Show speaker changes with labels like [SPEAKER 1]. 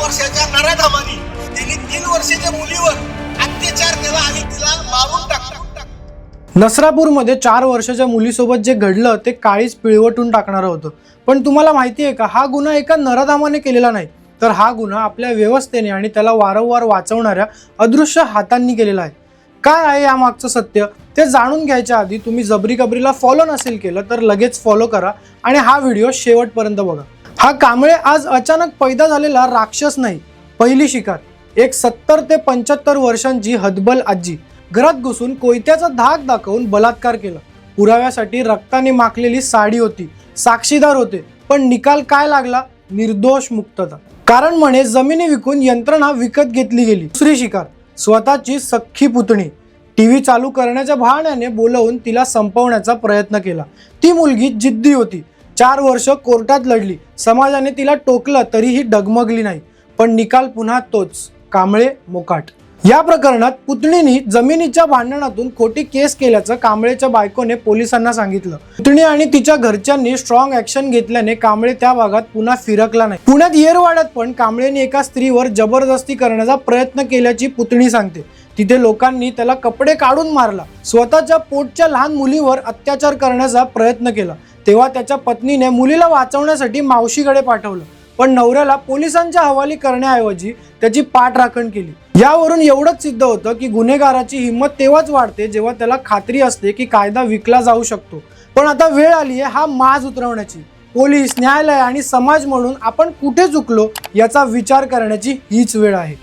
[SPEAKER 1] वर्षाच्या नराधमानी त्यांनी 3 वर्षाच्या मुलीवर अत्याचार केला आणि तिला मारून टाकला।
[SPEAKER 2] नसरापूरमध्ये 4 वर्षाच्या मुलीसोबत जे घडलं ते काळीच पिळवटून टाकणारं होतं। पण तुम्हाला माहिती आहे का, हा गुन्हा एका नराधमाने केलेला नाही, तर हा गुन्हा आपल्या व्यवस्थेने आणि त्याला वारंवार वाचवणाऱ्या अदृश्य हातांनी केलेला आहे। काय आहे यामागचं सत्य ते जाणून घ्यायच्या आधी तुम्ही जबरी खबरीला फॉलो नसेल केलं तर लगेच फॉलो करा आणि हा व्हिडिओ शेवटपर्यंत बघा। हा कांबळे आज अचानक पैदा झालेला राक्षस नाही, पहिली शिकार। एक 70 ते 75 वर्षांची हतबल आजी घरात घुसून कोयत्याचा धाक दाखवून बलात्कार केला। पुराव्यासाठी रक्ताने माखलेली साडी होती, साक्षीदार होते, पण निकाल काय लागला? निर्दोष मुक्तता। कारण म्हणे जमिनी विकून यंत्रणा विकत घेतली गेली। दुसरी शिकार, स्वतःची सख्खी पुतणी टीव्ही चालू करण्याच्या बहाण्याने बोलवून तिला संपवण्याचा प्रयत्न केला। ती मुलगी जिद्दी होती, 4 वर्ष कोर्टात लढली, समाजाने तिला टोकलं तरीही डगमगली नाही, पण निकाल पुन्हा तोच, कांबळे मोकाट। या प्रकरणात पुतणीने जमिनीच्या भांडणातून खोटी केस केल्याचं कांबळेच्या बायकोने पोलिसांना सांगितलं। पुतणी आणि तिच्या घरच्यांनी स्ट्रॉंग ऍक्शन घेतल्याने कांबळे त्या भागात पुन्हा फिरकला नाही। पुण्यात येरवाड्यात पण कांबळेने एका स्त्रीवर जबरदस्ती करण्याचा प्रयत्न केल्याची पुतणी सांगते। तिथे लोकांनी त्याला कपडे काढून मारला, स्वतःच्या पोटच्या लहान मुलीवर अत्याचार करण्याचा प्रयत्न केला। तेव्हा त्याच्या पत्नीने मुलीला वाचवण्यासाठी मावशीकडे पाठवलं, पण नवऱ्याला पोलिसांच्या हवाली करण्याऐवजी त्याची पाठराखण केली। यावरून एवढंच सिद्ध होतं की गुन्हेगाराची हिंमत तेव्हाच वाढते जेव्हा त्याला खात्री असते की कायदा विकला जाऊ शकतो। पण आता वेळ आली आहे हा माज उतरवण्याची। पोलीस, न्यायालय आणि समाज म्हणून आपण कुठे चुकलो याचा विचार करण्याची हीच वेळ आहे।